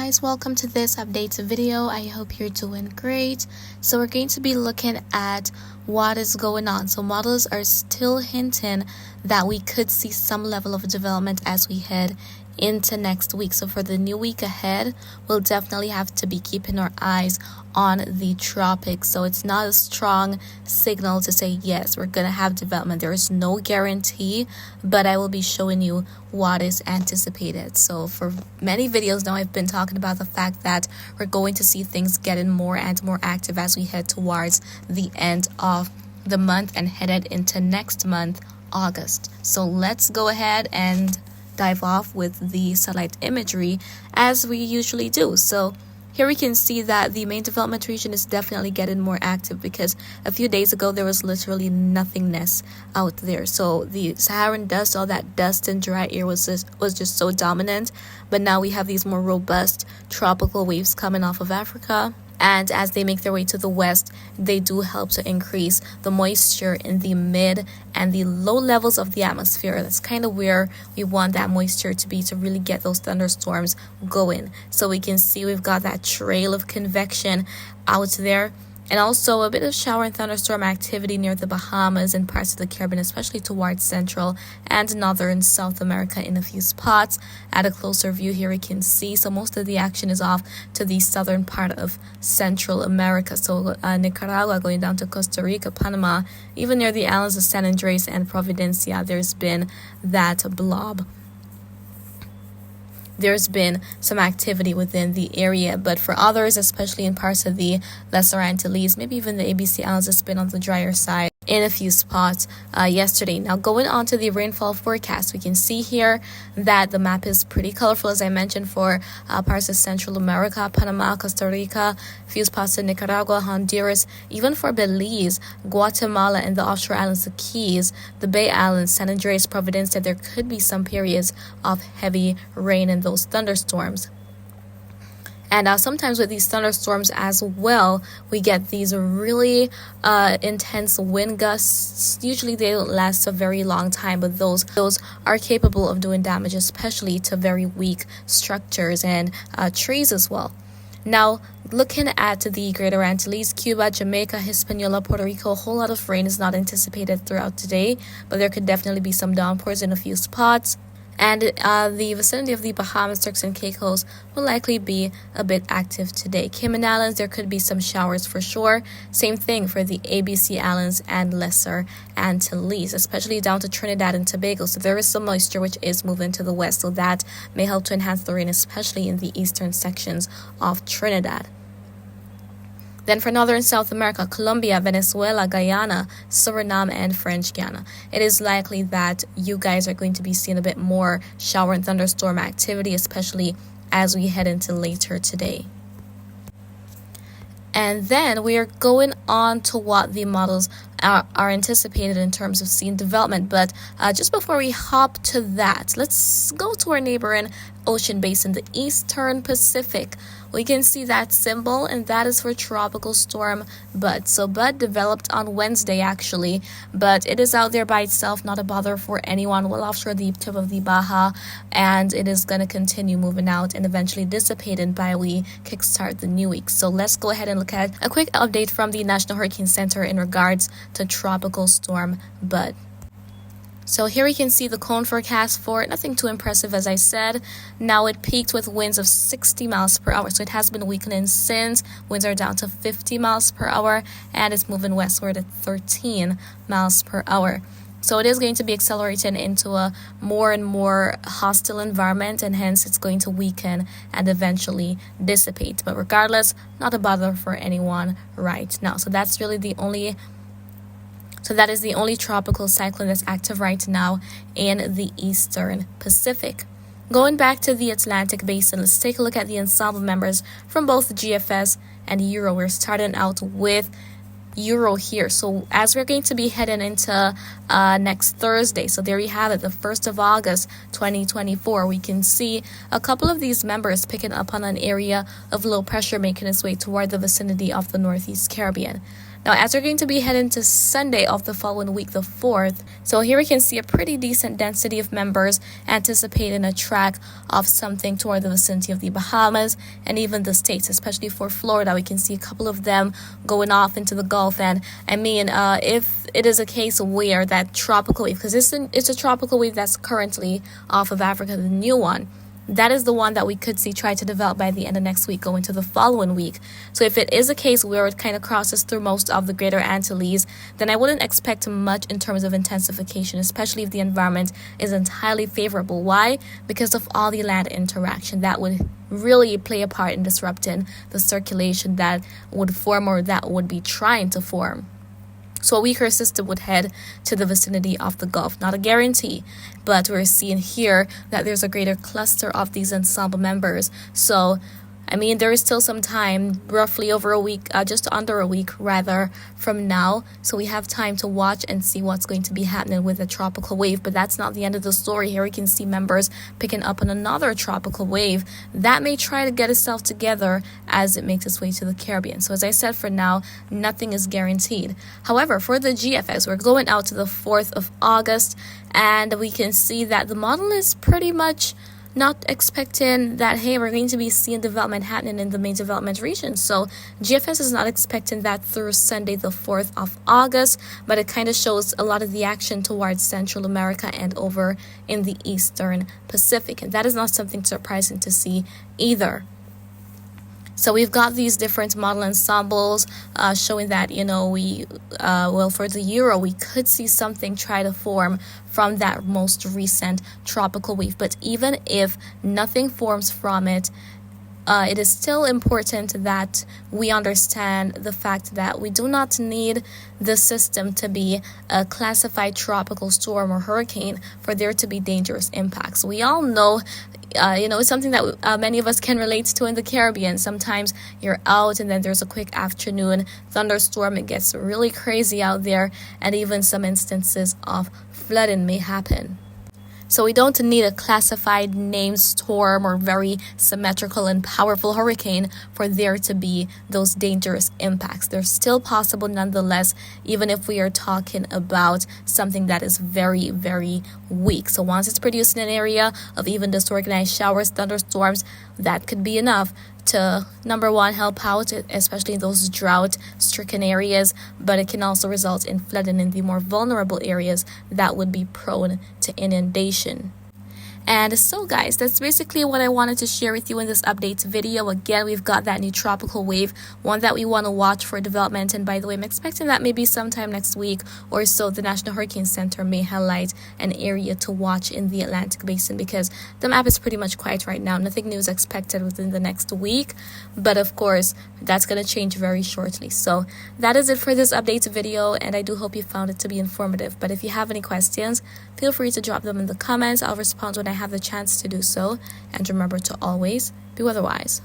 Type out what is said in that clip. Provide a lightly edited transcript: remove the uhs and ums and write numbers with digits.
guys, welcome to this update video. I hope you're doing great. So we're going to be looking at what is going on. So models are still hinting that we could see some level of development as we head into next week. So for the new week ahead, we'll definitely have to be keeping our eyes on the tropics. So it's not a strong signal to say yes, we're gonna have development. There is no guarantee, but I will be showing you what is anticipated. So for many videos now, I've been talking about the fact that we're going to see things getting more and more active as we head towards the end of the month and headed into next month, August. So let's go ahead and dive off with the satellite imagery as we usually do. So here we can see that the main development region is definitely getting more active, because a few days ago there was literally nothingness out there. So the Saharan dust, all that dust and dry air was just so dominant. But now we have these more robust tropical waves coming off of Africa. And as they make their way to the west, they do help to increase the moisture in the mid and the low levels of the atmosphere. That's kind of where we want that moisture to be, to really get those thunderstorms going. So we can see we've got that trail of convection out there. And also a bit of shower and thunderstorm activity near the Bahamas and parts of the Caribbean, especially towards Central and Northern South America in a few spots. At a closer view here, we can see, so most of the action is off to the southern part of Central America. So Nicaragua going down to Costa Rica, Panama, even near the islands of San Andres and Providencia, there's been that blob. There's been some activity within the area, but for others, especially in parts of the Lesser Antilles, maybe even the ABC Islands, it's been on the drier side in a few spots yesterday. Now going on to the rainfall forecast, we can see here that the map is pretty colorful, as I mentioned, for parts of Central America, Panama, Costa Rica, a few spots in Nicaragua, Honduras, even for Belize, Guatemala, and the offshore islands, the Keys, the Bay Islands, San Andres, Providencia. There could be some periods of heavy rain and those thunderstorms. And sometimes with these thunderstorms as well, we get these really intense wind gusts. Usually they don't last a very long time, but those are capable of doing damage, especially to very weak structures and trees as well. Now, looking at the Greater Antilles, Cuba, Jamaica, Hispaniola, Puerto Rico, a whole lot of rain is not anticipated throughout today, but there could definitely be some downpours in a few spots. And the vicinity of the Bahamas, Turks and Caicos will likely be a bit active today. Cayman Islands, there could be some showers for sure. Same thing for the ABC Islands and Lesser Antilles, especially down to Trinidad and Tobago. So there is some moisture which is moving to the west, so that may help to enhance the rain, especially in the eastern sections of Trinidad. Then for Northern South America, Colombia, Venezuela, Guyana, Suriname, and French Guiana, it is likely that you guys are going to be seeing a bit more shower and thunderstorm activity, especially as we head into later today. And then we are going on to what the models are anticipated in terms of seeing development. But just before we hop to that, let's go to our neighboring ocean basin, the Eastern Pacific. We can see that symbol, and that is for Tropical Storm Bud. So Bud developed on Wednesday, actually, but it is out there by itself, not a bother for anyone, well offshore the tip of the Baja, and it is going to continue moving out and eventually dissipating by we kickstart the new week. So let's go ahead and look at a quick update from the National Hurricane Center in regards to Tropical Storm Bud. So here we can see the cone forecast for it. Nothing too impressive, as I said. Now it peaked with winds of 60 miles per hour. So it has been weakening since. Winds are down to 50 miles per hour, and it's moving westward at 13 miles per hour. So it is going to be accelerating into a more and more hostile environment, and hence it's going to weaken and eventually dissipate. But regardless, not a bother for anyone right now. So that is the only tropical cyclone that's active right now in the Eastern Pacific. Going back to the Atlantic Basin, let's take a look at the ensemble members from both the GFS and Euro. We're starting out with Euro here. So as we're going to be heading into next Thursday, so there you have it, the 1st of August 2024, we can see a couple of these members picking up on an area of low pressure making its way toward the vicinity of the Northeast Caribbean. Now, as we're going to be heading to Sunday of the following week, the 4th, so here we can see a pretty decent density of members anticipating a track of something toward the vicinity of the Bahamas and even the States, especially for Florida. We can see a couple of them going off into the Gulf. And I mean, if it is a case where that tropical wave, because it's a tropical wave that's currently off of Africa, the new one, that is the one that we could see try to develop by the end of next week, going to the following week. So if it is a case where it kind of crosses through most of the Greater Antilles, then I wouldn't expect much in terms of intensification, especially if the environment is entirely favorable. Why? Because of all the land interaction that would really play a part in disrupting the circulation that would form or that would be trying to form. So a weaker system would head to the vicinity of the Gulf. Not a guarantee, but we're seeing here that there's a greater cluster of these ensemble members. So, I mean, there is still some time, roughly over a week, just under a week rather, from now. So we have time to watch and see what's going to be happening with the tropical wave. But that's not the end of the story. Here we can see members picking up on another tropical wave that may try to get itself together as it makes its way to the Caribbean. So as I said, for now, nothing is guaranteed. However, for the GFX, we're going out to the 4th of August, and we can see that the model is pretty much not expecting that, hey, we're going to be seeing development happening in the main development region. So GFS is not expecting that through Sunday, the 4th of August, but it kind of shows a lot of the action towards Central America and over in the Eastern Pacific. And that is not something surprising to see either. So we've got these different model ensembles showing that, for the Euro, we could see something try to form from that most recent tropical wave. But even if nothing forms from it, it is still important that we understand the fact that we do not need the system to be a classified tropical storm or hurricane for there to be dangerous impacts. We all know, it's something that many of us can relate to in the Caribbean. Sometimes you're out and then there's a quick afternoon thunderstorm. It gets really crazy out there, and even some instances of flooding may happen. So we don't need a classified named storm or very symmetrical and powerful hurricane for there to be those dangerous impacts. They're still possible nonetheless, even if we are talking about something that is very, very weak. So once it's producing an area of even disorganized showers, thunderstorms, that could be enough to, number one, help out, especially in those drought-stricken areas, but it can also result in flooding in the more vulnerable areas that would be prone to inundation. And so guys, that's basically what I wanted to share with you in this update video. Again, we've got that new tropical wave, one that we want to watch for development. And by the way, I'm expecting that maybe sometime next week or so, the National Hurricane Center may highlight an area to watch in the Atlantic Basin, because the map is pretty much quiet right now. Nothing new is expected within the next week, but of course, that's going to change very shortly. So that is it for this update video, and I do hope you found it to be informative. But if you have any questions, feel free to drop them in the comments. I'll respond when I have the chance to do so. And remember to always be weatherwise.